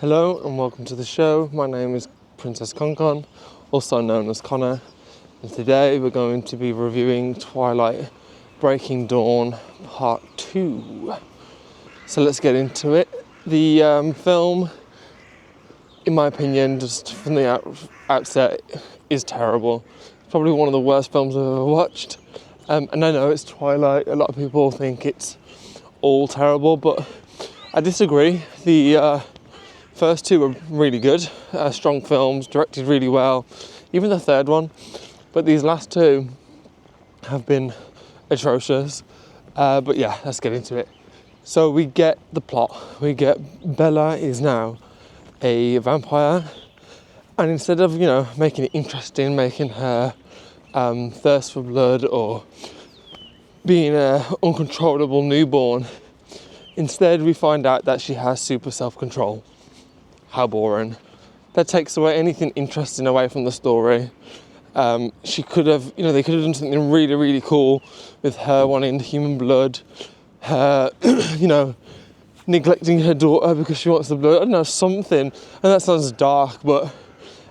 Hello and welcome to the show. My name is Princess Concon, also known as Connor, and today we're going to be reviewing Twilight Breaking Dawn Part 2. So let's get into it. The film, in my opinion, just from the outset, is terrible. It's probably one of the worst films I've ever watched. And I know it's Twilight, a lot of people think it's all terrible, but I disagree. The first two were really good, strong films, directed really well, even the third one. But these last two have been atrocious. But yeah, let's get into it. So we get the plot. We get Bella is now a vampire, and instead of, making it interesting, making her thirst for blood or being an uncontrollable newborn, instead we find out that she has super self-control. How boring. That takes away anything interesting away from the story. She could have, they could have done something really, really cool with her wanting human blood, her, neglecting her daughter because she wants the blood. I don't know, something. And that sounds dark, but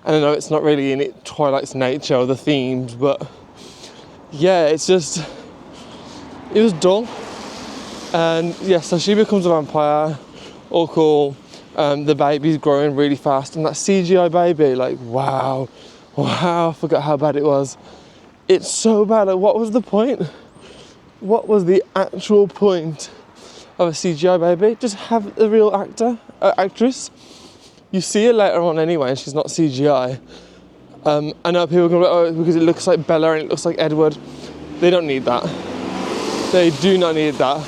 I don't know, it's not really in Twilight's nature or the themes, but yeah, it was dull. And yeah, so she becomes a vampire, all cool. The baby's growing really fast, and that CGI baby, wow, I forgot how bad it was. It's so bad. What was the point? What was the actual point of a CGI baby? Just have a real actress. You see her later on anyway, and she's not CGI. I know people are going to be like, oh, because it looks like Bella and it looks like Edward. They don't need that. They do not need that.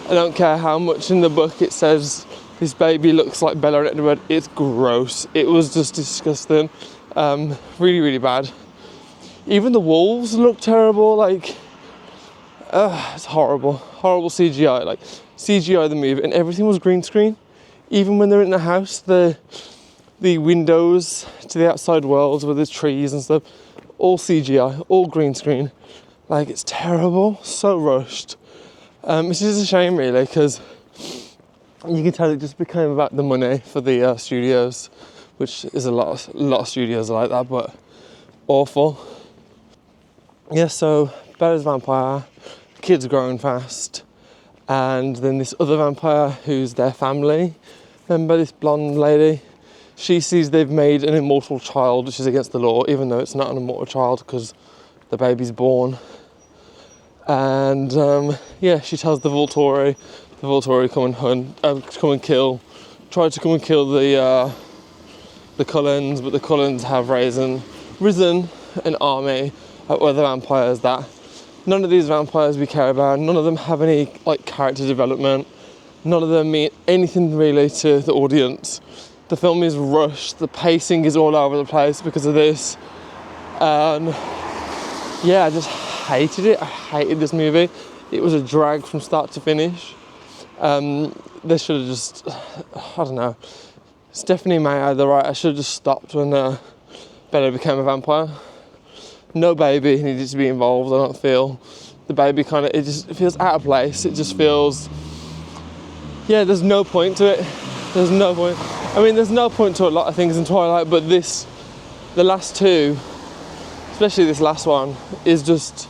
I don't care how much in the book it says this baby looks like Bella and Edward. It's gross. It was just disgusting. Really, really bad. Even the wolves look terrible. It's horrible. Horrible CGI. CGI the movie, and everything was green screen. Even when they're in the house, the windows to the outside worlds with the trees and stuff, all CGI, all green screen. It's terrible. So rushed. It's just a shame, really, because you can tell it just became about the money for the studios, which is a lot of studios are like that, but awful. Yeah, so Bella's vampire, the kid's growing fast, and then this other vampire who's their family member, this blonde lady, she sees they've made an immortal child, which is against the law, even though it's not an immortal child because the baby's born. And she tells the Volturi tried to come and kill the Cullens, but the Cullens have risen an army of other vampires that none of these vampires we care about. None of them have any character development. None of them mean anything really to the audience. The film is rushed. The pacing is all over the place because of this. And yeah, I just hated it. I hated this movie. It was a drag from start to finish. They should have just, I don't know. Stephanie May had the right. I should have just stopped when Bella became a vampire. No baby needed to be involved, I don't feel. The baby it feels out of place. It just feels, there's no point to it. There's no point. I mean, there's no point to a lot of things in Twilight, but the last two, especially this last one, is just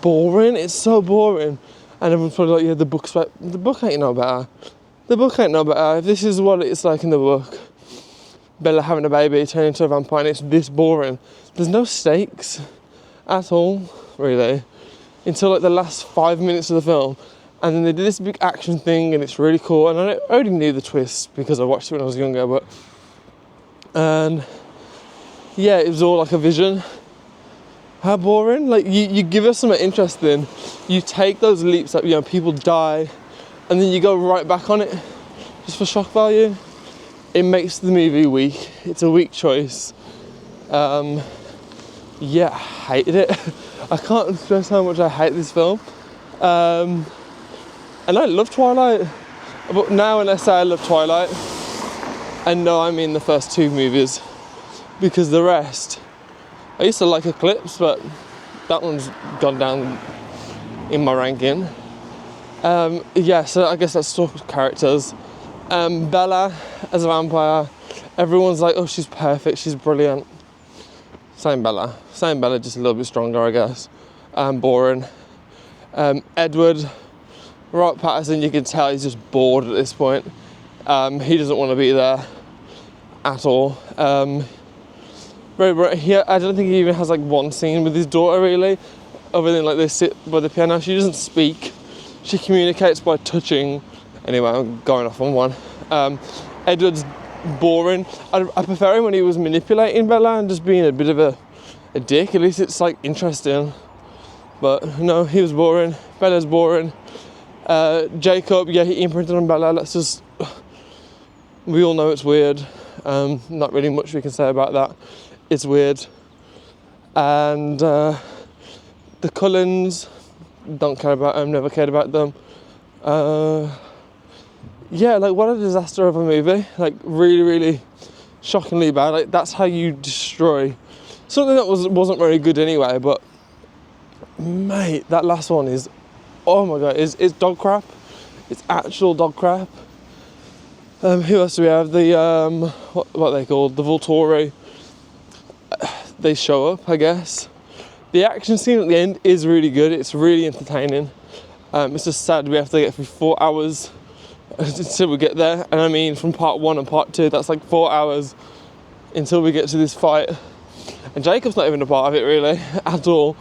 boring. It's so boring. And everyone's probably like, the book ain't no better. The book ain't no better. If this is what it's like in the book, Bella having a baby, turning into a vampire, and it's this boring. There's no stakes at all, really, until the last 5 minutes of the film. And then they did this big action thing, and it's really cool. And I already knew the twist because I watched it when I was younger, but... And yeah, it was all like a vision. How boring. You give us something interesting, you take those leaps that, people die, and then you go right back on it, just for shock value. It makes the movie weak. It's a weak choice. I hated it. I can't stress how much I hate this film. And I love Twilight. But now when I say I love Twilight, I know I mean the first two movies, because the rest, I used to like Eclipse, but that one's gone down in my ranking. So I guess let's talk characters. Bella as a vampire, everyone's like, oh, she's perfect, she's brilliant. Same Bella, just a little bit stronger, I guess. Boring. Edward, Robert Pattinson, you can tell he's just bored at this point. He doesn't want to be there at all. I don't think he even has like one scene with his daughter really, other than like they sit by the piano. She doesn't speak, she communicates by touching. Anyway, I'm going off on one. Edward's boring. I prefer him when he was manipulating Bella and just being a bit of a dick. At least it's like interesting. But no, he was boring. Bella's boring. Jacob, yeah, he imprinted on Bella. We all know it's weird. Not really much we can say about that. It's weird. And the Cullens, don't care about them, never cared about them. Yeah, like what a disaster of a movie. Like really, really shockingly bad. Like that's how you destroy something that wasn't very good anyway. But mate, that last one is, oh my god, it's dog crap. It's actual dog crap. Who else do we have? The what are they called? The Volturi. They show up, I guess. The action scene at the end is really good. It's really entertaining. It's just sad we have to get through 4 hours until we get there. And I mean, from part 1 and part 2, that's like 4 hours until we get to this fight. And Jacob's not even a part of it really at all.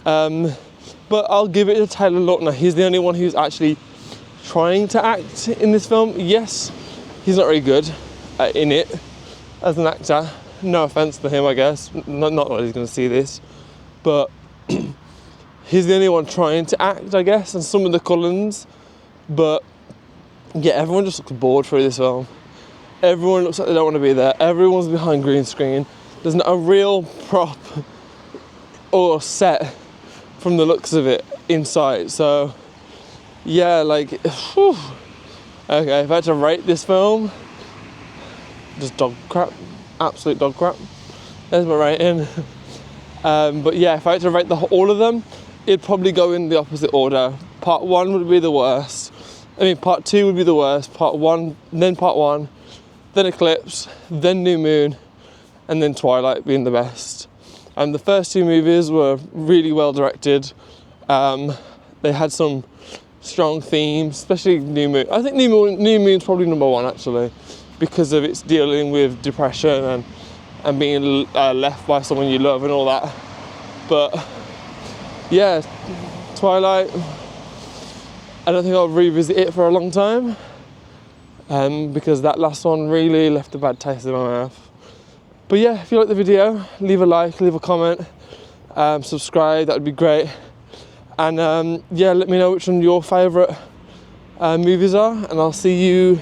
But I'll give it to Taylor Lautner. He's the only one who's actually trying to act in this film. Yes, he's not very good in it as an actor. No offence to him, I guess. Not that he's going to see this. But he's the only one trying to act, I guess, and some of the Cullens. But yeah, everyone just looks bored through this film. Everyone looks like they don't want to be there. Everyone's behind green screen. There's not a real prop or set from the looks of it inside. So yeah, like, whew. Okay, if I had to rate this film, just dog crap, absolute dog crap. There's my rating. But yeah, if I had to rate all of them, it'd probably go in the opposite order. Part 1 would be the worst. I mean, part 2 would be the worst. Part 1, then part 1, then Eclipse, then New Moon, and then Twilight being the best. And the first 2 movies were really well directed. They had some strong themes, especially New Moon. I think New Moon's probably number 1 actually, because of its dealing with depression and being left by someone you love and all that. But yeah, Twilight, I don't think I'll revisit it for a long time, because that last one really left a bad taste in my mouth. But yeah, if you like the video, leave a like, leave a comment, subscribe, that would be great. And yeah, let me know which one your favourite movies are, and I'll see you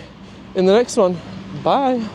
in the next one. Bye.